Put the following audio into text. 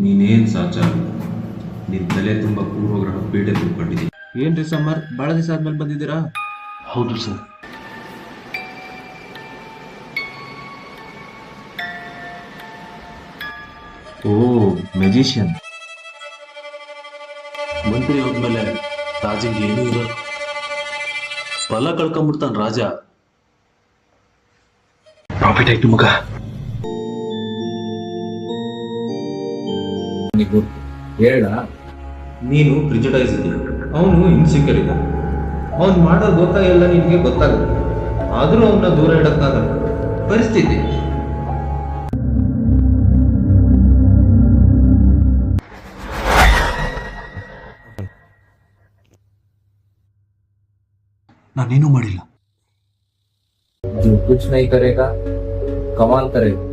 ನೀನೇನ್ ಸಾಚ ನಿನ್ ತಲೆ ತುಂಬ ಪೂರ್ವಗ್ರಹ ಪೀಡೆ ತುಂಬಿಕೊಂಡಿದ್ದೀನಿ. ಏನ್ರಿ ಸಮರ್, ಬಹಳ ದಿವಸ ಆದ್ಮೇಲೆ ಬಂದಿದ್ದೀರಾ? ಹೌದು ಸರ್. ಓ, ಮೆಜಿಷಿಯನ್. ಮಂತ್ರಿ ಹೋದ್ಮೇಲೆ ರಾಜಂಗೆ ಏನೂ ಇರೋದು, ಬಲ ಕಳ್ಕೊಂಡ್ಬಿಡ್ತಾನ ರಾಜ. ಪ್ರಾಫಿಟ್ ಆಯ್ತು ಮಗ. ಹೇಳ, ನೀನು ಪ್ರಿಜುಡೈಸ್ ಇದ್ದೀಯ, ಅವನು ಇನ್ಸೆಕ್ಯೂರ್ ಇದ್ದ. ಅವನು ಮಾಡೋ ದೋಖ ಎಲ್ಲ ನಿನಗೆ ಗೊತ್ತಾಗುತ್ತೆ, ಆದರೂ ಅವನ್ನ ದೂರ ಇಡಕ್ಕಾಗಲ್ಲ ಪರಿಸ್ಥಿತಿ. ನಾನೇನೂ ಮಾಡಿಲ್ಲ. जो कुछ नहीं करेगा कमाल करेगा.